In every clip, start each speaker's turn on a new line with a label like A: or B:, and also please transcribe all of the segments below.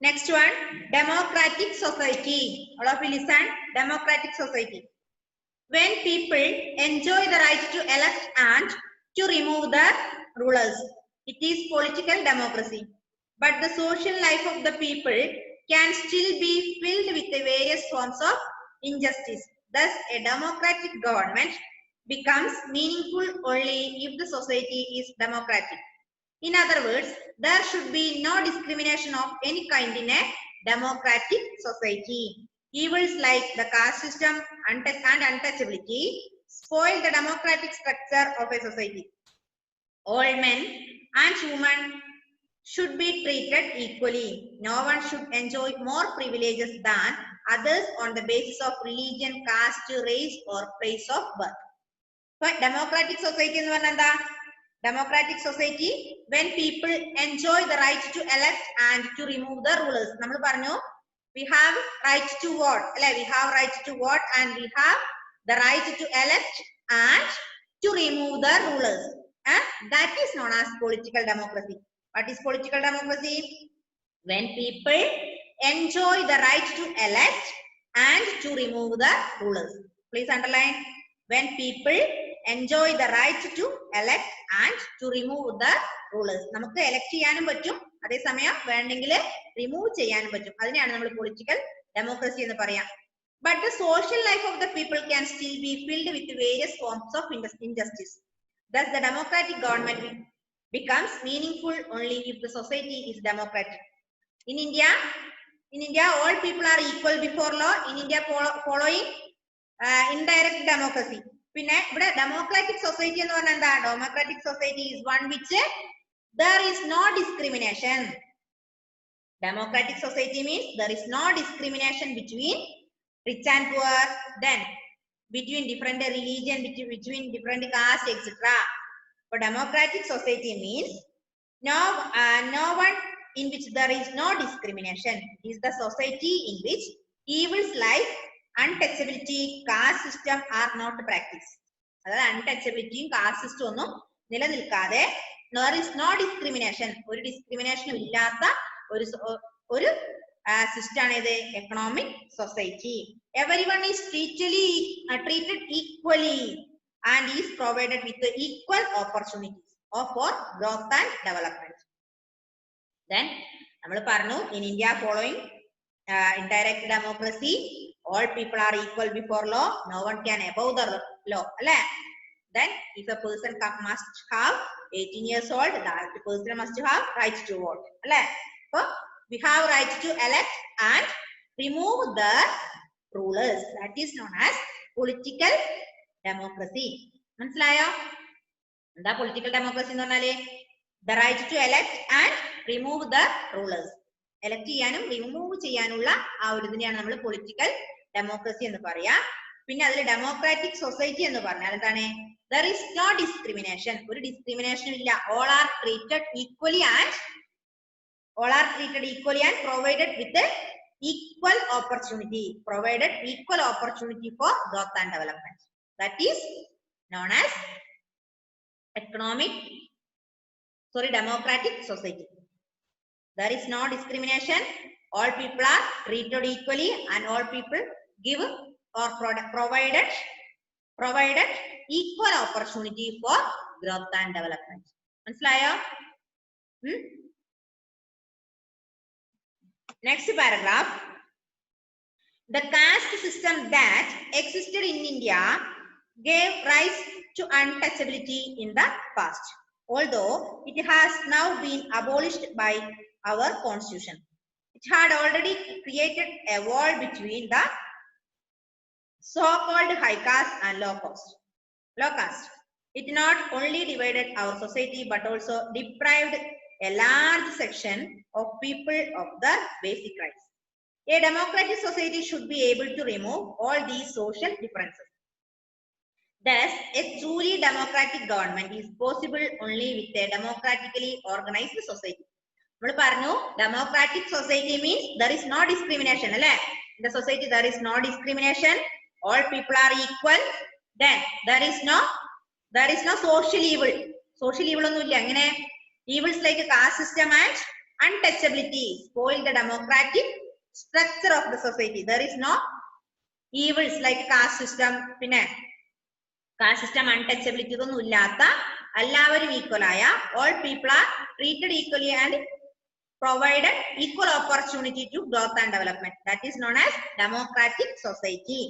A: Next one, democratic society. All of you listen. Democratic society. When people enjoy the right to elect and to remove the rulers, it is political democracy. But the social life of the people can still be filled with the various forms of injustice. Thus, a democratic government becomes meaningful only if the society is democratic. In other words, there should be no discrimination of any kind in a democratic society. Evils like the caste system and untouchability spoil the democratic structure of a society. All men and women should be treated equally. No one should enjoy more privileges than others on the basis of religion, caste, race, or place of birth. So, democratic society എന്ന് പറഞ്ഞാൽ എന്താ? Democratic society, when people enjoy the right to elect and to remove the rulers. നമ്മൾ പറഞ്ഞു, we have right to vote. We have right to vote and we have the right to elect and to remove the rulers. That is known as political democracy. What is political democracy? When people enjoy the right to elect and to remove the rulers. Please underline. When people enjoy the right to elect and to remove the rulers. നമുക്ക് elect ചെയ്യാനും പറ്റും, അതേസമയം വേണമെങ്കിൽ remove ചെയ്യാനും പറ്റും. അതിനെയാണ് നമ്മൾ political democracy എന്ന് പറയാം. But the social life of the people can still be filled with various forms of injustice. Thus, the democratic government becomes meaningful only if the society is democratic. In India, all people are equal before law. In India, following indirect democracy. പിന്നെ ഇവിടെ democratic society എന്ന് പറഞ്ഞാൽ എന്താ? Democratic society is one which there is no discrimination. Democratic society means there is no discrimination between rich and poor, then between different religion, between different caste, etc. But democratic society means no one in which there is no discrimination. It is the society in which evils like untouchability, caste system are not practiced. അതായത് അൺടച്ചബിലിറ്റിയും caste system ഒന്നും നിലനിൽക്കാതെ there is no discrimination, ഒരു ഡിസ്ക്രിമിനേഷനും ഇല്ലാത്ത ഒരു system ആണ് ഇത് economic society. Everyone is treated equally and is provided with the equal opportunities for growth and development. Then നമ്മൾ പറഞ്ഞു, in India following indirect democracy, all people are equal before law, no one can above the law. Then if a person must have 18 years old, that person must have right to vote. So we have right to elect and remove the rulers. That is known as political democracy. മനസ്സിലായോ? എന്താ political democracy എന്ന് പറഞ്ഞാല്? The right to elect and remove the rulers. Elect ചെയ്യാനും remove ചെയ്യാനുള്ള ആ ഒരു ഇതിനെയാണ് നമ്മൾ പൊളിറ്റിക്കൽ ഡെമോക്രസി എന്ന് പറയാ. പിന്നെ അതിൽ ഡെമോക്രാറ്റിക് സൊസൈറ്റി എന്ന് പറഞ്ഞാൽ എന്താണ്? there is no discrimination, ഒരു ഡിസ്ക്രിമിനേഷനും ഇല്ല. all are treated equally and provided with the equal opportunity for growth and development. That is known as democratic society. There is no discrimination. All people are treated equally and all people give or provided equal opportunity for growth and development. മനസ്സിലായോ? Next paragraph. The caste system that existed in India gave rise to untouchability in the past, although it has now been abolished by our constitution. It had already created a wall between the so-called high caste and low caste. It not only divided our society but also deprived a large section of people of their basic rights. A democratic society should be able to remove all these social differences. Thus, a truly democratic government is possible only with a democratically organized society. നമ്മൾ പറഞ്ഞു, democratic society means there is no discrimination. In the society there is no discrimination. All people are equal. Then there is no social evil. Social evil ഒന്നും ഇല്ല. അങ്ങനെ evils like caste system and untouchability spoil the democratic structure of the society. There is no evils like caste system, പിന്നെ caste system, untouchability ഇതൊന്നും ഇല്ലാത്ത എല്ലാവരും equal ആയ all people are treated equally and provided equal opportunity to growth and development. That is known as democratic society.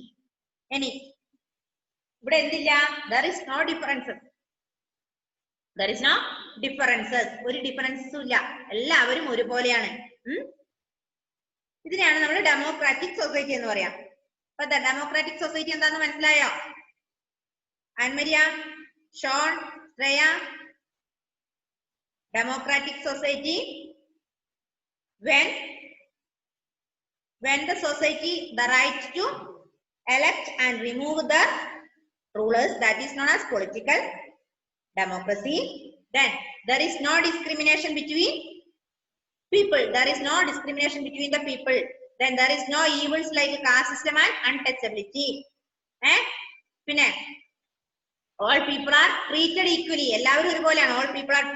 A: Any ഇവിടെ എന്തില്ല? There is no differences. There is no differences. ഒരു ഡിഫറൻസും ഇല്ല, എല്ലാവരും ഒരുപോലെയാണ്. ഇതിനെയാണ് നമ്മൾ ഡെമോക്രാറ്റിക് സൊസൈറ്റി എന്ന് പറയാം. അപ്പൊ ഡെമോക്രാറ്റിക് സൊസൈറ്റി എന്താന്ന് മനസ്സിലായോ? Ann Maria, Shaun, Shreya, democratic society when the society the right to elect and remove the rulers, that is known as political democracy. Then there is no discrimination between people, there is no discrimination between the people. Then there is no evils like caste system and untouchability. പിന്നെ all people are treated equally, എല്ലാവരും ഒരുപോലെയാണ്. all people are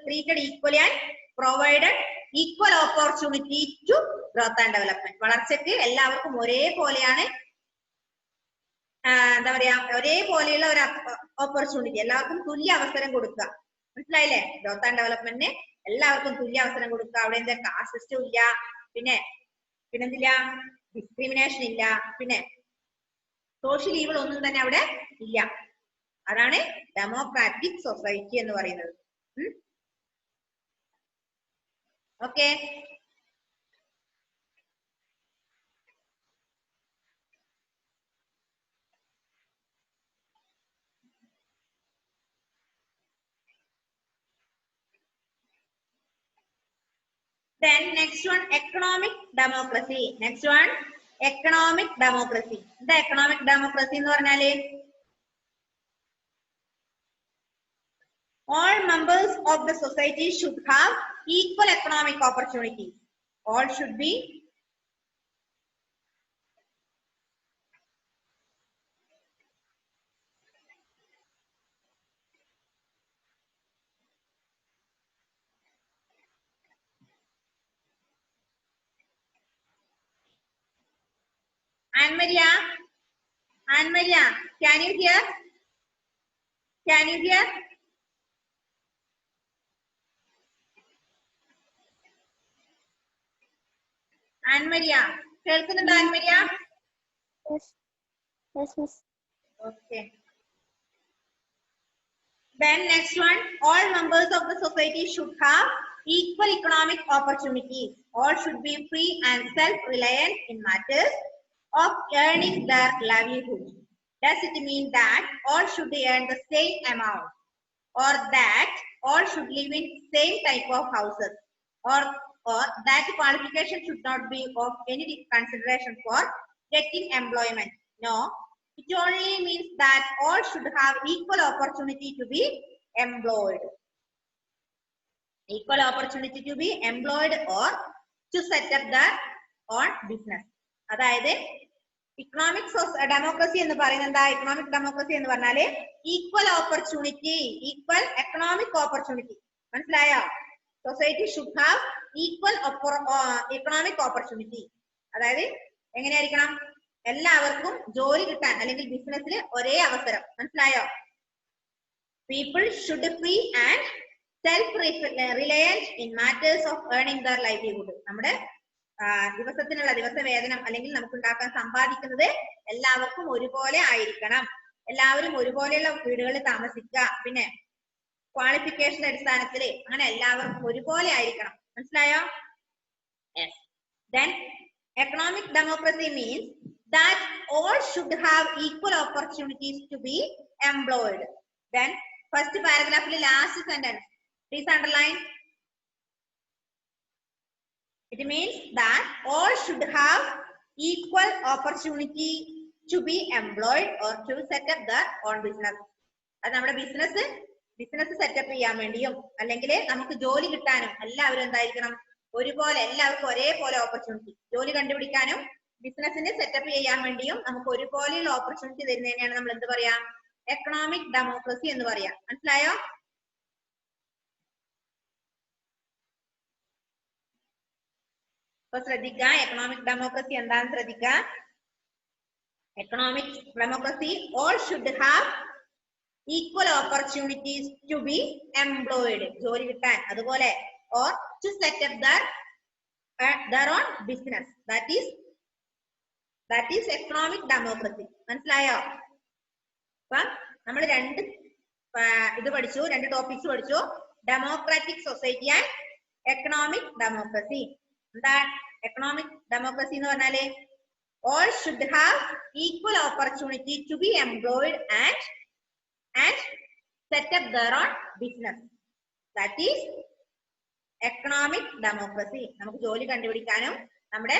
A: treated equally and provided equal opportunity to growth and development. വളർച്ചയ്ക്ക് എല്ലാവർക്കും ഒരേപോലെയാണ്, എന്താ പറയാ, ഒരേപോലെയുള്ള ഒരു opportunity, എല്ലാവർക്കും തുല്യ അവസരം കൊടുക്കുക. മനസ്സിലായില്ലേ? ഗ്രോത്ത് ആൻഡ് ഡെവലപ്മെന്റിന് എല്ലാവർക്കും തുല്യ അവസരം കൊടുക്കുക. അവിടെ എന്താ കാസ്റ്റ് സിസ്റ്റം ഇല്ല, പിന്നെന്തില്ല, ഡിസ്ക്രിമിനേഷൻ ഇല്ല, പിന്നെ സോഷ്യൽ ഈവിൾ ഒന്നും തന്നെ അവിടെ ഇല്ല. അതാണ് ഡെമോക്രാറ്റിക് സൊസൈറ്റി എന്ന് പറയുന്നത്. Okay, then next one economic democracy. Next one economic democracy. എന്താ economic democracy എന്ന് പറഞ്ഞാല്? all members of the society should have equal economic opportunities. All should be Anne-Maria, can you hear? Can you hear? Anne-Maria, കേൾക്കുന്നുണ്ടോ Anne-Maria?
B: Yes. Yes, miss.
A: Okay. Then next one, all members of the society should have equal economic opportunities. All should be free and self-reliant in matters of earning their livelihood. Does it mean that all should earn the same amount, or that all should live in same type of houses, or that qualification should not be of any consideration for getting employment? No, it only means that all should have equal opportunity to be employed. Equal opportunity to be employed or to set up their own business. അതായത് economic democracy എന്ന് പറയുന്നത് എന്താ? Economic democracy എന്ന് പറഞ്ഞാല് equal opportunity, equal economic opportunity. മനസ്സിലായോ? Society should have equal economic opportunity. അതായത് എങ്ങനെയായിരിക്കണം? എല്ലാവർക്കും ജോലി കിട്ടാൻ അല്ലെങ്കിൽ ബിസിനസ്സിൽ ഒരേ അവസരം. മനസ്സിലായോ? People should free and self reliant in matters of earning there livelihood. നമ്മുടെ ദിവസത്തിനുള്ള ദിവസവേതനം അല്ലെങ്കിൽ നമുക്ക് ഉണ്ടാക്കാൻ സമ്പാദിക്കുന്നത് എല്ലാവർക്കും ഒരുപോലെ ആയിരിക്കണം. എല്ലാവരും ഒരുപോലെയുള്ള വീടുകളിൽ താമസിക്കുക. പിന്നെ ക്വാളിഫിക്കേഷൻ അടിസ്ഥാനത്തിൽ അങ്ങനെ എല്ലാവർക്കും ഒരുപോലെ ആയിരിക്കണം. മനസ്സിലായോ? Yes. Then economic democracy means that all should have equal opportunities to be employed. Then first paragraph last sentence, please underline. It means that all should have equal opportunity to be employed or to set up their own business. അത് നമ്മുടെ business setup ചെയ്യാൻ വേണ്ടിയും അല്ലെങ്കിൽ നമുക്ക് ജോലി കിട്ടാനും എല്ലാവരും എന്തായിരിക്കണം? ഒരുപോലെ, എല്ലാവർക്കും ഒരേപോലെ ഓപ്പർച്യൂണിറ്റി. ജോലി കണ്ടുപിടിക്കാനും ബിസിനസിന് സെറ്റപ്പ് ചെയ്യാൻ വേണ്ടിയും നമുക്ക് ഒരുപോലെയുള്ള ഓപ്പർച്യൂണിറ്റി തരുന്നതിനെയാണ് നമ്മൾ എന്ത് പറയാ? എക്കണോമിക് ഡെമോക്രസി എന്ന് പറയാം. മനസ്സിലായോ? അപ്പൊ ശ്രദ്ധിക്ക, എക്കണോമിക് ഡെമോക്രസി എന്താണെന്ന് ശ്രദ്ധിക്ക. Economic democracy all should have equal opportunities to be employed, ജോലി കിട്ടാൻ, അതുപോലെ or to set up their own business. That is economic democracy. മനസ്സിലായോ? അപ്പൊ നമ്മൾ രണ്ട് ഇത് പഠിച്ചു, രണ്ട് ടോപ്പിക്സ് പഠിച്ചു, democratic society and economic democracy. എന്താ എക്കണോമിക് ഡെമോക്രസി എന്ന് പറഞ്ഞാല് all should have equal opportunity to be employed and set up their own business. That is economic democracy. നമുക്ക് ജോലി കണ്ടുപിടിക്കാനും നമ്മുടെ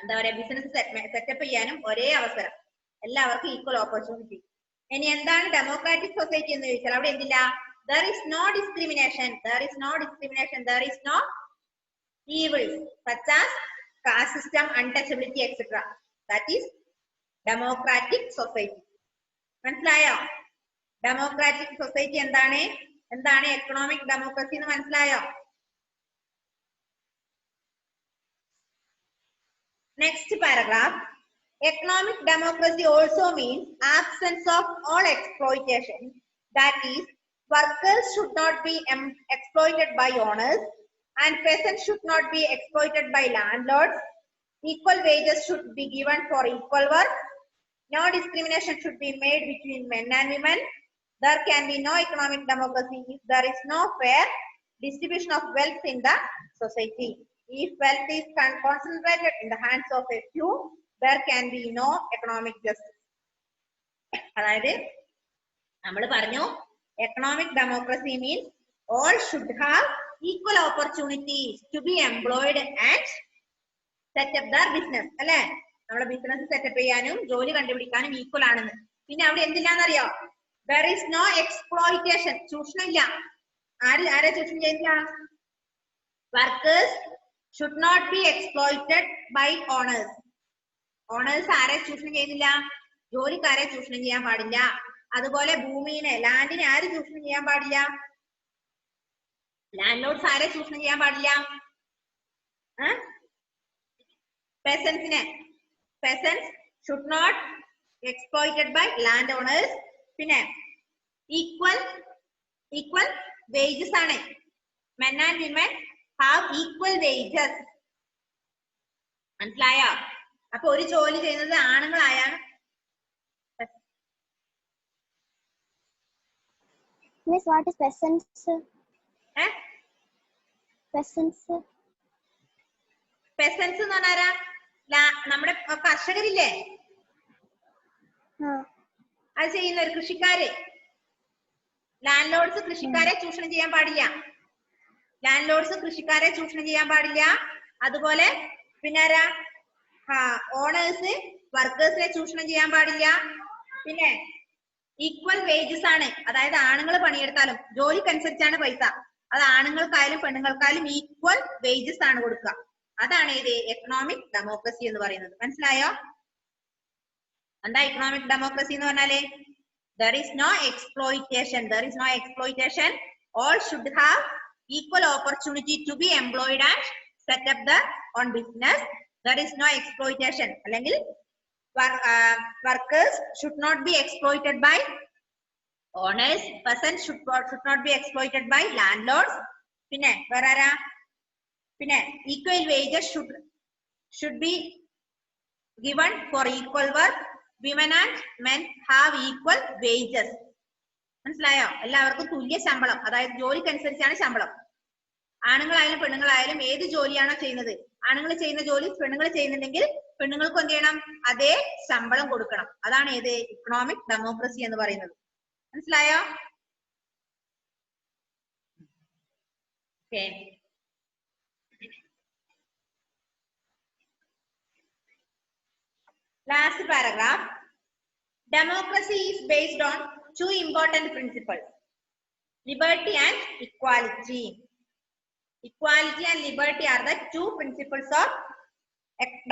A: എന്താ പറയാ ബിസിനസ് സെറ്റപ്പ് ചെയ്യാനും ഒരേ അവസരം, എല്ലാവർക്കും ഈക്വൽ ഓപ്പർച്യൂണിറ്റി. ഇനി എന്താണ് ഡെമോക്രാറ്റിക് സൊസൈറ്റി എന്ന് ചോദിച്ചാൽ അവിടെ എന്തില്ല, there is no discrimination, there is no evils such as caste system, untouchability, etc. That is democratic society. മനസ്സിലായോ? ഡെമോക്രാറ്റിക് സൊസൈറ്റി എന്താണ് എക്കണോമിക് ഡെമോക്രസി എന്ന് മനസ്സിലായോ? Next paragraph. Economic democracy also means absence of all exploitation. That is, workers should not be exploited by owners and peasants should not be exploited by landlords. Equal wages should be given for equal work. No discrimination should be made between men and women. There can be no economic democracy if there is no fair distribution of wealth in the society. If wealth is concentrated in the hands of a few, there can be no economic justice. അതായത് നമ്മൾ പറഞ്ഞു economic democracy means all should have equal opportunities to be employed and set up their business. അല്ലെ, നമ്മുടെ business set up ചെയ്യാനും ജോലി കണ്ടുപിടിക്കാനും equal ആണെന്ന്. പിന്നെ അവിടെ എന്തില്ലാന്നറിയോ, there is no exploitation, ചൂഷണം ഇല്ല. ആരെ ചൂഷണം ചെയ്യുന്നില്ല? Workers should not be exploited by owners. Owners ആരെ ചൂഷണം ചെയ്യുന്നില്ല? ജോലിക്കാരെ ചൂഷണം ചെയ്യാൻ പാടില്ല. അതുപോലെ ഭൂമിനെ, ലാൻഡിനെ ആര് ചൂഷണം ചെയ്യാൻ പാടില്ല? ലാൻഡ് ലോഡ്സ് ആരെ ചൂഷണം ചെയ്യാൻ പാടില്ല? peasants should not exploited by landowners. പിന്നെ equal wages ആണ്. Men and women have equal wages. മനസ്സിലായോ? അപ്പൊ ഒരു ജോലി ചെയ്യുന്നത് ആണുങ്ങളായാണ്.
B: Miss, what is peasants?
A: Peasants എന്ന് പറഞ്ഞാരാ? നമ്മുടെ കർഷകരില്ലേ, അത് ചെയ്യുന്ന ഒരു കൃഷിക്കാര്. ലാൻഡ് ലോഡ്സ് കൃഷിക്കാരെ ചൂഷണം ചെയ്യാൻ പാടില്ല. അതുപോലെ പിന്നെ ആരാ? ഓണേഴ്സ് വർക്കേഴ്സിനെ ചൂഷണം ചെയ്യാൻ പാടില്ല. പിന്നെ ഈക്വൽ വേജസ് ആണ്, അതായത് ആണുങ്ങൾ പണിയെടുത്താലും ജോലിക്കനുസരിച്ചാണ് പൈസ. അത് ആണുങ്ങൾക്കായാലും പെണ്ണുങ്ങൾക്കായാലും ഈക്വൽ വേജസ് ആണ് കൊടുക്കുക. അതാണ് ഇത് എക്കണോമിക് ഡെമോക്രസി എന്ന് പറയുന്നത്. മനസ്സിലായോ? എന്താ എക്കണോമിക് ഡെമോക്രസി എന്ന് പറഞ്ഞാല്? there is no exploitation. All should have equal opportunity to be employed and set up their own business. There is no exploitation. അല്ലെങ്കിൽ workers should not be exploited by owners. Peasants should not be exploited by landlords. പിന്നെ വേറെ ആരാ? പിന്നെ equal wages should be given for equal work. Women and men have equal wages. മനസ്സിലായോ? എല്ലാവർക്കും തുല്യ ശമ്പളം, അതായത് ജോലിക്കനുസരിച്ചാണ് ശമ്പളം. ആണുങ്ങളായാലും പെണ്ണുങ്ങളായാലും ഏത് ജോലിയാണോ ചെയ്യുന്നത്, ആണുങ്ങൾ ചെയ്യുന്ന ജോലി പെണ്ണുങ്ങൾ ചെയ്യുന്നുണ്ടെങ്കിൽ പെണ്ണുങ്ങൾക്ക് എന്ത് ചെയ്യണം? അതേ ശമ്പളം കൊടുക്കണം. അതാണ് ഏത് ഇക്കണോമിക് ഡെമോക്രസി എന്ന് പറയുന്നത്. മനസ്സിലായോ? Okay. Last paragraph. Democracy is based on two important principles: liberty and equality. Equality and liberty are the two principles of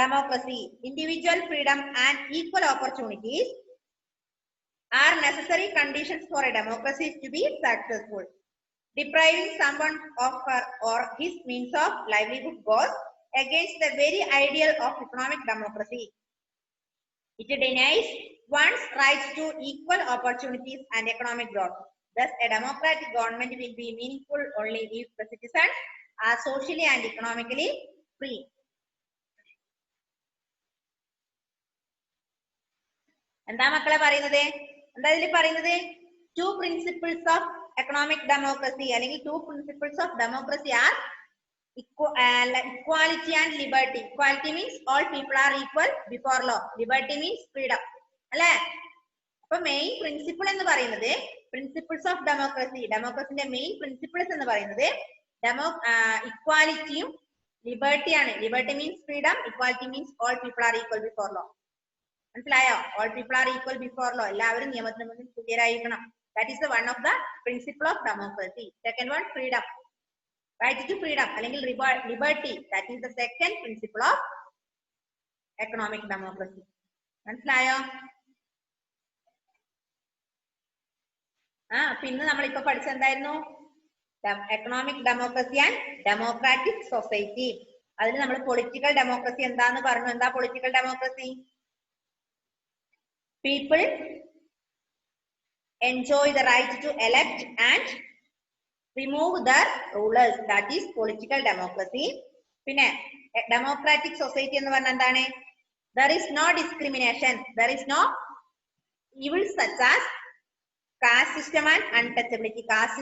A: democracy. Individual freedom and equal opportunities are necessary conditions for a democracy to be successful. Depriving someone of her or his means of livelihood goes against the very ideal of economic democracy. It denies one's rights to equal opportunities and economic growth. Thus, a democratic government will be meaningful only if the citizens are socially and economically free. എന്താ മക്കളെ പറയുന്നത്? എന്താ ഇതിൽ പറയുന്നത്? Two principles of economic democracy അല്ലെങ്കിൽ two principles of democracy are equality and liberty. Equality means all people are equal before law. Liberty means freedom. അല്ലേ? അപ്പൊ main principle എന്ന് പറയുന്നത് പ്രിൻസിപ്പിൾസ് ഓഫ് ഡെമോക്രസി, ഡെമോക്രസിന്റെ മെയിൻ പ്രിൻസിപ്പിൾസ് എന്ന് പറയുന്നത് ഇക്വാലിറ്റിയും ലിബർട്ടിയാണ്. Liberty means freedom, equality means all people are equal before law. മനസ്സിലായോ? All people are equal before law, എല്ലാവരും നിയമത്തിന് മുന്നിൽ തുല്യരായിരിക്കണം. That is one of the principle of democracy. Second one freedom, right to freedom അല്ലെങ്കിൽ liberty, that is the second principle of economic democracy. മനസ്സിലായോ? പിന്നെ നമ്മൾ ഇപ്പൊ പഠിച്ചത് എന്തായിരുന്നു? Economic democracy and democratic society. അതിൽ നമ്മൾ പൊളിറ്റിക്കൽ ഡെമോക്രസി എന്താന്ന് പറഞ്ഞു. എന്താ political democracy? People enjoy the right to elect and remove the rulers, that is political democracy. പിന്നെ democratic society എന്ന് പറഞ്ഞാൽ എന്താണ്? There is no discrimination, there is no evil such as caste system and untouchability. caste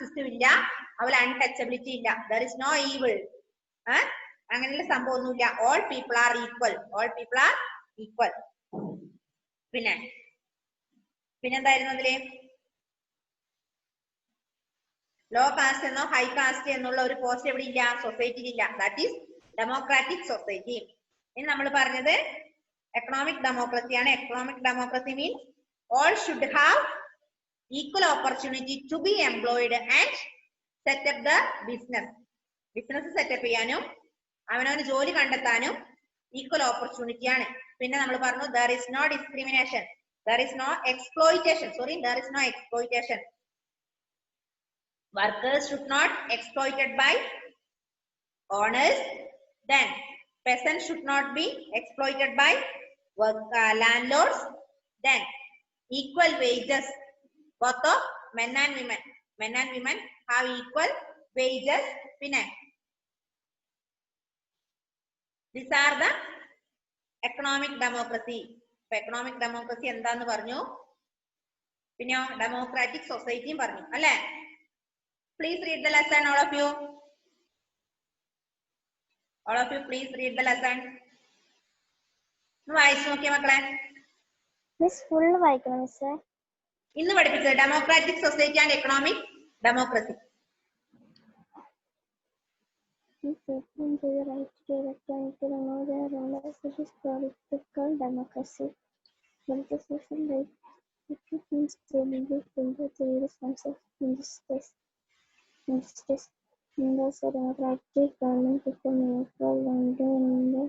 A: system ഇല്ല, അതുപോലെ untouchability ഇല്ല. There is no evil, അങ്ങനെയുള്ള സംഭവം ഒന്നുമില്ല. all people are equal, all people are equal. പിന്നെന്തായിരുന്നു അതില്? ലോ കാസ്റ്റ് എന്നോ high caste എന്നുള്ള ഒരു പോസ്റ്റ് എവിടെ ഇല്ല? സൊസൈറ്റിയിൽ ഇല്ല. That is democratic society. ഇനി നമ്മൾ പറഞ്ഞത് എക്കണോമിക് ഡെമോക്രസിയാണ്. Economic democracy means all should have equal opportunity to be employed and set up the business set up ചെയ്യാനും അവനവന് ജോലി കണ്ടെത്താനും ഈക്വൽ ഓപ്പർച്യൂണിറ്റി ആണ്. പിന്നെ നമ്മൾ പറഞ്ഞു there is no discrimination, there is no exploitation. Workers should not exploited by owners. Then peasants should not be exploited by landlords. Then equal wages, both of men and women have equal wages. These are the economic democracy. Economic democracy എന്താന്ന് പറഞ്ഞു. പിന്നെ democratic സൊസൈറ്റിയും പറഞ്ഞു അല്ലേ? Please read the lesson, all of you. All of you, please read the lesson. വായിച്ചു നോക്കിയ മക്കളെ.
B: Miss full വായിക്കണം miss.
A: ഇന്ന് പഠിപ്പിച്ചത് democratic society and economic democracy.
B: Enjoy the right to elect and to remove their rulers. This is political democracy. Political social life. It means to live in the various forms of injustice. In the democratic government, people may fall under the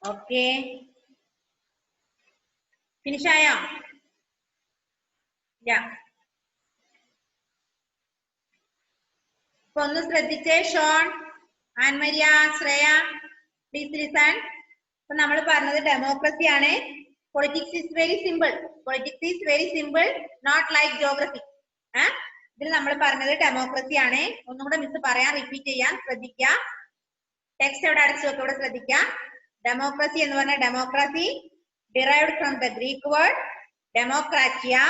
A: okay, finish ആയോ? ഇപ്പൊ ഒന്ന് ശ്രദ്ധിച്ചേ. Shaun, Ann Maria, Shreya, please listen. ഇപ്പൊ നമ്മൾ പറഞ്ഞത് democracy ആണ്. Politics is very simple. Politics is very simple, not like geography. ഇതിൽ നമ്മൾ പറഞ്ഞത് ഡെമോക്രസി ആണ്. ഒന്നും കൂടെ മിസ് പറയാൻ, റിപ്പീറ്റ് ചെയ്യാൻ ശ്രദ്ധിക്കുക. ടെക്സ്റ്റ് എവിടെ അടച്ചു വെക്കുക, ഇവിടെ ശ്രദ്ധിക്കുക. ഡെമോക്രസി എന്ന് പറഞ്ഞാൽ democracy derived from the Greek word democratia.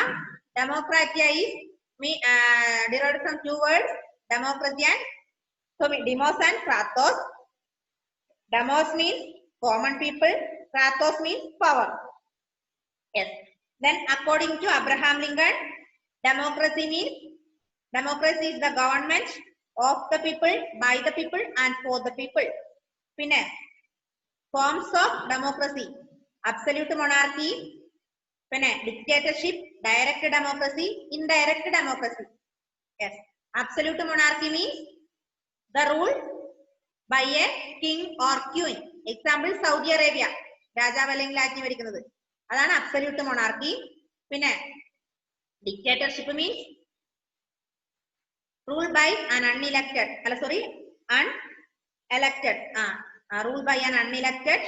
A: Democratia is derived from two words, democracy and demos and kratos. Demos means common people, kratos means power. Yes. Then according to Abraham Lincoln, democracy is the government of the people, by the people and for the people. Pinne forms of democracy: absolute monarchy, pinne dictatorship, direct democracy, indirect democracy. Yes. Absolute monarchy means the rule by a king or queen. Example, Saudi Arabia. രാജാവ് അല്ലെങ്കിൽ രാജ്ഞി ഭരിക്കുന്നത്, അതാണ് absolute monarchy. പിന്നെ dictatorship means rule by an unelected, unelected, rule by an unelected,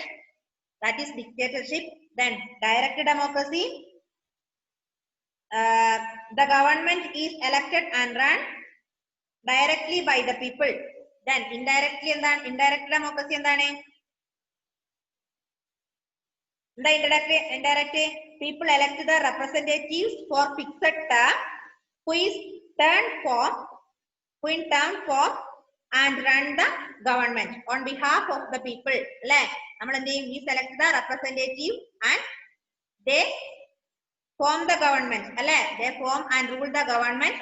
A: that is dictatorship. Then direct democracy, the government is elected and run directly by the people. Then indirectly എന്താണ്? indirect democracy എന്താണ്? Indirect people elect the representatives for fixed term, who in turn form and run the government on behalf of the people. അല്ലേ? നമ്മൾ എന്ത് ചെയ്യും? We select the representative and they form the government. അല്ലേ? They form and rule the government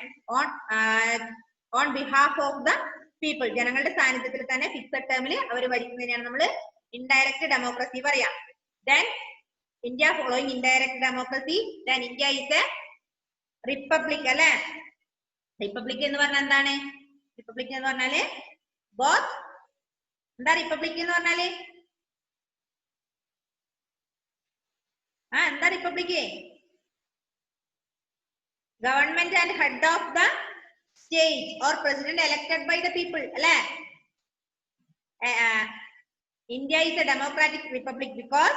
A: on behalf of the people. ജനങ്ങളുടെ സാന്നിധ്യത്തിൽ തന്നെ fixed ടേമിൽ അവർ ഭരിക്കുന്നതിനാണ് നമ്മൾ ഇൻഡയറക്റ്റ് ഡെമോക്രസി പറയാം. Then India following indirect democracy. Then India is a republic. അല്ലേ? Republic എന്ന് പറഞ്ഞാൽ എന്താണ്? റിപ്പബ്ലിക് എന്ന് പറഞ്ഞാല് ബോത്ത് എന്താ റിപ്പബ്ലിക് എന്ന് പറഞ്ഞാല്? എന്താ republic? Government and head of the state or president elected by the people. അല്ലേ? India is a democratic republic because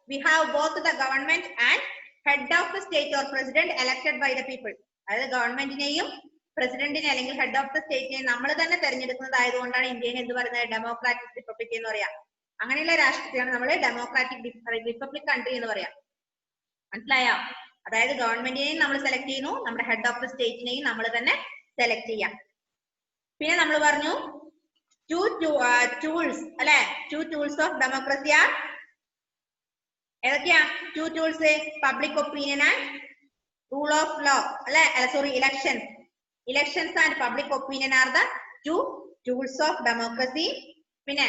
A: we have both the government and head of the state or president elected by the people. അതായത് ഗവൺമെന്റിനെയും പ്രസിഡന്റിനെ അല്ലെങ്കിൽ head of the സ്റ്റേറ്റിനെ നമ്മൾ തന്നെ തെരഞ്ഞെടുക്കുന്നതായതുകൊണ്ടാണ് ഇന്ത്യനെ എന്ത് പറയുന്നത്? Democratic republic എന്ന് പറയാം. അങ്ങനെയുള്ള രാഷ്ട്രത്തെയാണ് നമ്മൾ ഡെമോക്രാറ്റിക് റിപ്പബ്ലിക് കൺട്രി എന്ന് പറയാം. മനസ്സിലായോ? അതായത് ഗവൺമെന്റിനെയും നമ്മൾ സെലക്ട് ചെയ്യുന്നു, നമ്മുടെ ഹെഡ് ഓഫ് ദ സ്റ്റേറ്റിനെയും നമ്മൾ തന്നെ സെലക്ട് ചെയ്യാം. പിന്നെ നമ്മൾ പറഞ്ഞു ടൂൾസ്, അല്ലെ? ടൂൾസ് ഓഫ് ഡെമോക്രസി ആർ ഏതൊക്കെയാ? Tools: public opinion and rule of law. അല്ലെ? Elections and public opinion are the two tools of democracy. പിന്നെ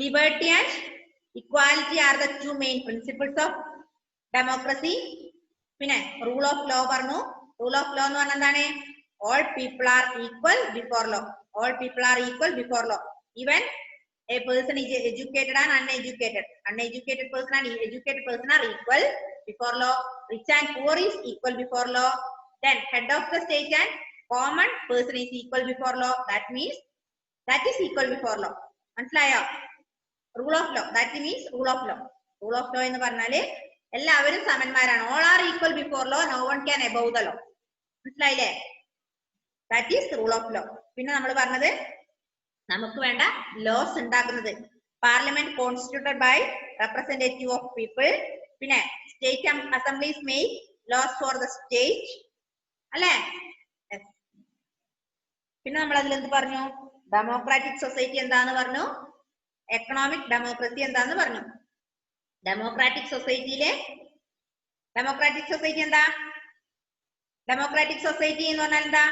A: liberty and equality are the two main principles of democracy. പിന്നെ rule of law പറഞ്ഞു. Rule of law എന്ന് പറഞ്ഞാൽ എന്താണ്? All people are equal before law. All people are equal before law. Even a person is educated and uneducated. Uneducated person and educated person are equal before law. Rich and poor is equal before law. Then head of the state and common person is equal before law. That means that is equal before law. മനസ്സിലായോ? Rule of law, that means rule of law. Rule of law എന്ന് പറഞ്ഞാല് എല്ലാവരും സമന്മാരാണ്. All are equal before law, no one can above the law. മനസ്സിലായില്ലേ? That is rule of law. പിന്നെ നമ്മൾ പറഞ്ഞത് നമുക്ക് വേണ്ട ലോസ് ഉണ്ടാക്കുന്നത് parliament constituted by representative of people. പിന്നെ state assemblies make laws for the state. അല്ലേ? പിന്നെ നമ്മൾ അതിൽ എന്ത് പറഞ്ഞു? ഡെമോക്രാറ്റിക് സൊസൈറ്റി എന്താന്ന് പറഞ്ഞു, എക്കണോമിക് ഡെമോക്രസി എന്താന്ന് പറഞ്ഞു. ഡെമോക്രാറ്റിക് സൊസൈറ്റി എന്താ? ഡെമോക്രാറ്റിക് സൊസൈറ്റി എന്ന് പറഞ്ഞാൽ എന്താ?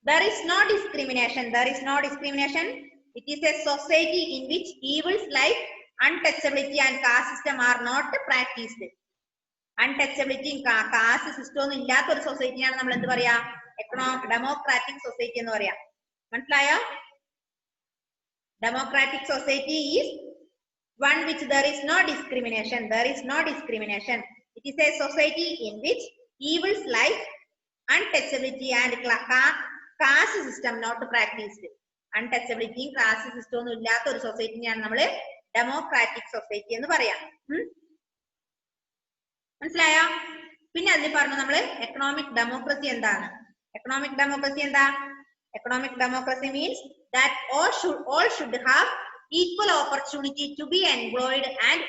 A: There is no discrimination. It is a society in which evils like untouchability and caste system are not practiced. Untouchability, caste system ഒന്നും ഇല്ലാത്ത ഒരു സൊസൈറ്റിയാണ് നമ്മൾ എന്ത് പറയാ? ഡെമോക്രാറ്റിക് സൊസൈറ്റി എന്ന് പറയാം. മനസ്സിലായോ? Democratic society is one which there is no discrimination. There is no discrimination. It is a society in which evils like untouchability and caste system not practiced. Untouchability, caste system ഒന്നും ഇല്ലാത്ത ഒരു സൊസൈറ്റിയാണ് നമ്മൾ democratic society എന്ന് പറയാം. മനസ്സിലായോ? പിന്നെ അതിൽ പറഞ്ഞു നമ്മൾ എക്കണോമിക് ഡെമോക്രസി എന്താണ്? എക്കണോമിക് ഡെമോക്രസി എന്താ? Economic democracy means that all should have equal opportunity to be employed and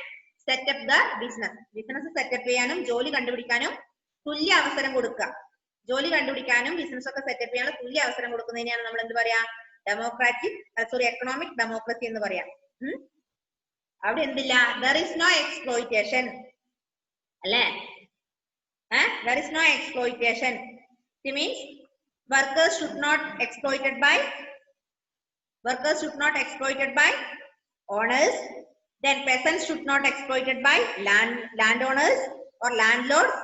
A: set up the business. Business set up ചെയ്യാനും ജോലി കണ്ടുപിടിക്കാനും തുല്യ അവസരം കൊടുക്കുക. ജോലി കണ്ടുപിടിക്കാനും ബിസിനസ് ഒക്കെ സെറ്റപ്പ് ചെയ്യാനുള്ള തുല്യ അവസരം കൊടുക്കുന്നതിനെയാണ് നമ്മൾ എന്ത് പറയാ? എക്കണോമിക് ഡെമോക്രസി എന്ന് പറയാം. അവിടെ എന്തില്ല? there is no exploitation അല്ലേ? there is no exploitation. It means workers should not exploited by owners, then peasants should not exploited by landowners or landlords.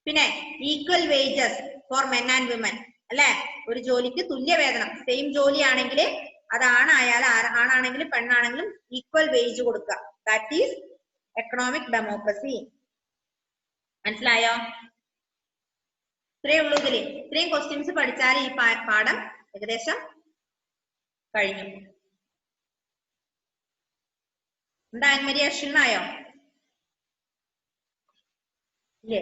A: പിന്നെ equal wages for men and women അല്ലെ? ഒരു ജോലിക്ക് തുല്യ വേതനം. Same ജോലി ആണെങ്കിൽ അത് ആണാണെങ്കിലും പെണ്ണാണെങ്കിലും ഈക്വൽ വേജ് കൊടുക്കുക. That is economic democracy. മനസ്സിലായോ? ഇത്രയേ ഉള്ളൂ ഇതില്. ഇത്രയും ക്വസ്റ്റ്യൻസ് പഠിച്ചാൽ ഈ പാഠം ഏകദേശം കഴിഞ്ഞു. എന്താ അൻമരിയ, ക്ഷീണായോ? ഇല്ലേ?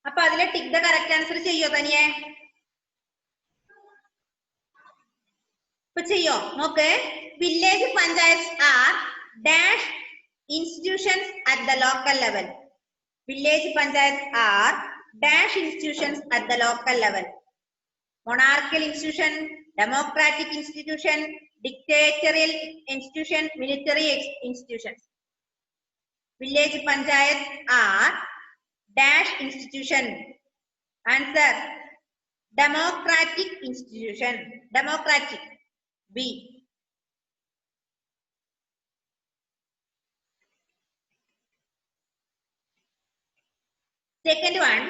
A: അപ്പൊ അതിലെ ടിക് ദ കറക്റ്റ് ആൻസർ ചെയ്യോ തനിയെ? ഇപ്പൊ ചെയ്യോ? നോക്ക്. Village panchayat are dash institutions at the local level. Village panchayats are dash institutions at the local level. Monarchical institution, democratic institution, dictatorial institution, military institutions. Village panchayats are dash institution. Answer: democratic institution. Democratic. B. Second one,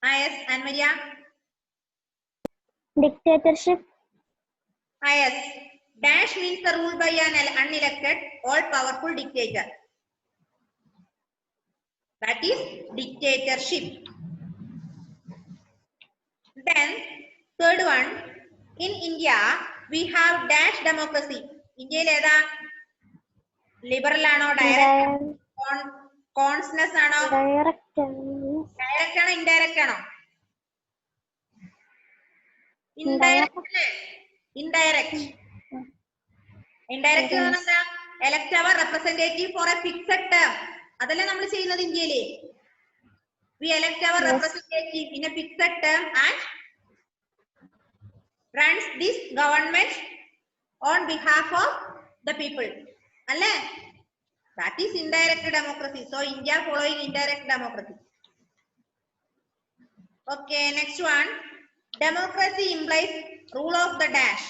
A: yes, Anmaria.
B: Dictatorship.
A: Yes, dash means the rule by an unelected, all-powerful dictator. That is dictatorship. Then third one, in India we have dash democracy. India leda liberal ano direct consness ano direct ano indirect ano indirect എന്താ? elect our representative for a fixed term. അതല്ലേ നമ്മൾ ചെയ്യുന്നത് ഇന്ത്യയിലെ. we elect our representative in a fixed term and runs this government on behalf of the people. Alle? That is indirect democracy. So India following indirect democracy. Okay, next one. Democracy implies rule of the dash.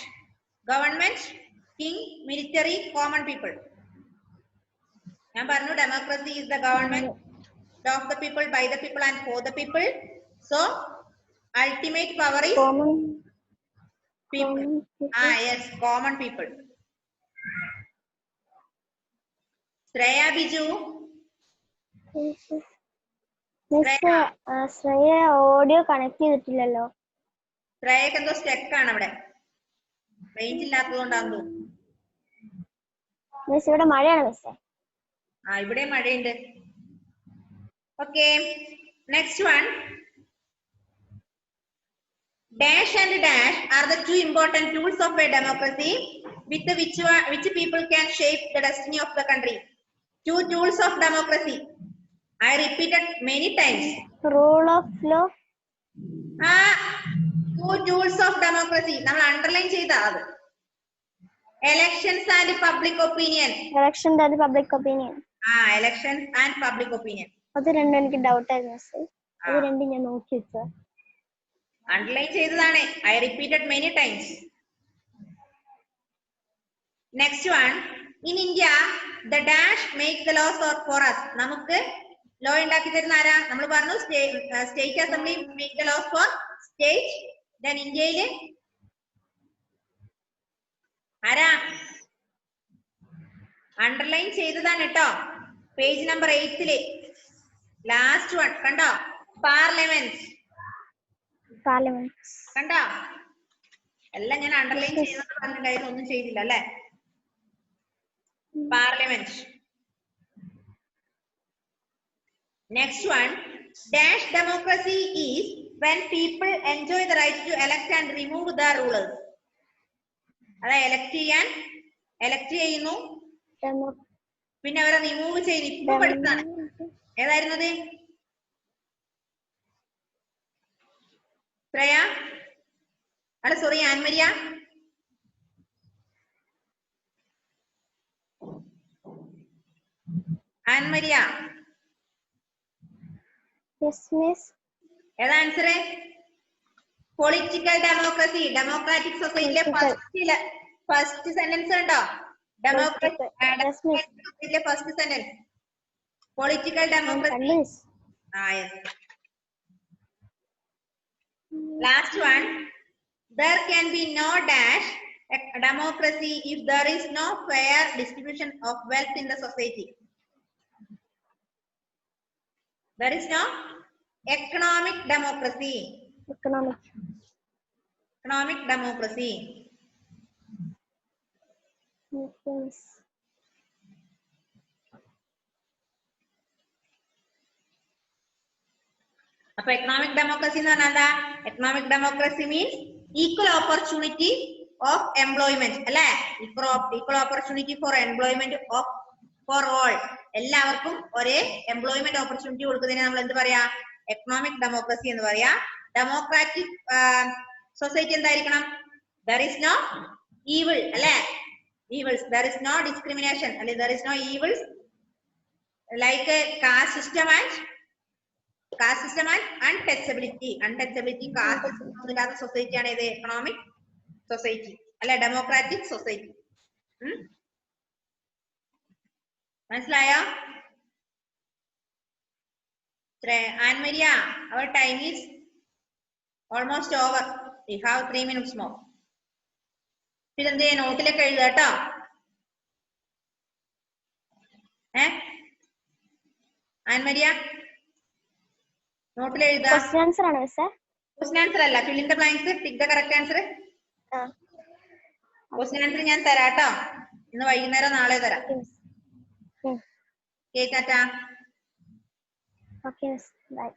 A: Government, king, military, common people. ഞാൻ പറഞ്ഞു democracy is the government of the people, by the people and for the people. So ultimate power is common people. Yes, common people. Shreya Biju.
B: Shreya audio connect ചെയ്തിട്ടില്ലല്ലോ.
A: ശ്രേയക്ക് എന്തോ stuck ആണ് അവിടെ, range ഇല്ലാത്തതുകൊണ്ടാണെന്ന് തോന്നുന്നു.
B: Miss ഇവിടെ മഴയാണ് മിസ്സേ.
A: ഇവിടെ മഴയുണ്ട്. Okay, next one. Dash and dash are the two important tools of a democracy with which people can shape the destiny of the country. Two tools of democracy. I repeated many times.
B: Rule of law.
A: Two tools of democracy. നമ്മൾ underline ചെയ്താ അത്. Elections and public opinion.
B: Elections and public opinion.
A: Elections and public opinion.
B: അത് രണ്ടും എനിക്ക് doubt ആയിരുന്നു miss. അത് രണ്ടും ഞാൻ നോക്കി വെച്ചാ.
A: അണ്ടർലൈൻ ചെയ്തതാണ്. I repeated many times. Next one, in India, the dash make the laws for us. നമുക്ക് law ഉണ്ടാക്കി തരുന്ന ആരാ? നമ്മൾ പറഞ്ഞു state assembly make the laws for state. Then ഇന്ത്യയില് ആരാ? അണ്ടർലൈൻ ചെയ്തതാണ് കേട്ടോ. പേജ് നമ്പർ 8 ലാസ്റ്റ് വൺ കണ്ടോ? പാർലമെന്റ്. കണ്ടോ? എല്ലാം ഞാൻ അണ്ടർലൈൻ ചെയ്യുന്നത് പറഞ്ഞിട്ടുണ്ടായിരുന്നു, ഒന്നും ചെയ്തില്ല അല്ലെ? Parliament. Next one, dash democracy is when people enjoy the right to elect and remove the rulers. അതെ, elect ചെയ്യുന്നു, പിന്നെ അവരെ റിമൂവ് ചെയ്യുന്നു. ഇപ്പൊ പഠിച്ചതാണ്. ഏതായിരുന്നത്? ശ്രേയ? അല്ല സോറി, ആൻമരിയ. ആൻമരിയ ഏതാ ആൻസർ? Political democracy. ഡെമോക്രാറ്റിക് സൊസൈറ്റിയിലെ ഫസ്റ്റ് സെന്റൻസ് ഉണ്ടോ? Democratic first sentence political democracy. Last one, there can be no dash democracy if there is no fair distribution of wealth in the society. There is no economic democracy. Economic democracy.
B: Yes.
A: അപ്പൊ economic democracy എന്ന് പറഞ്ഞാൽ എന്താ? Economic democracy means equal opportunity of employment അല്ലെ? Equal opportunity for employment of for all. എല്ലാവർക്കും ഒരേ employment opportunity കൊടുക്കുന്നതിന് നമ്മൾ എന്ത് പറയാ? എക്കണോമിക് ഡെമോക്രസി എന്ന് പറയാ. ഡെമോക്രാറ്റിക് സൊസൈറ്റി എന്തായിരിക്കണം? ദർ ഇസ് നോ ഈവിൾ അല്ലെ? Evils. There is no discrimination അല്ലെ? There is no evils like caste system and untouchability. Caste system ഇല്ലാത്ത സൊസൈറ്റിയാണ് ഇത് എക്കണോമിക് സൊസൈറ്റി അല്ലെ? Democratic society. മനസ്സിലായോ? Annmaria, our time is almost over. We have 3 minutes more. ഇതെന്ത് നോട്ടിലൊക്കെ എഴുതുക കേട്ടോ. ആൻമരിയ നോട്ടിൽ എഴുതുക.
B: ക്വസ്റ്റ്യൻ ആൻസർ ആണോ സർ?
A: ക്വസ്റ്റ്യൻ ആൻസർ അല്ല, fill in the blanks, pick the correct answer. Question answer ഞാൻ തരാം കേട്ടോ. ഇന്ന് വൈകുന്നേരം നാളെ തരാം. കേട്ടാ?
B: Okay, bye.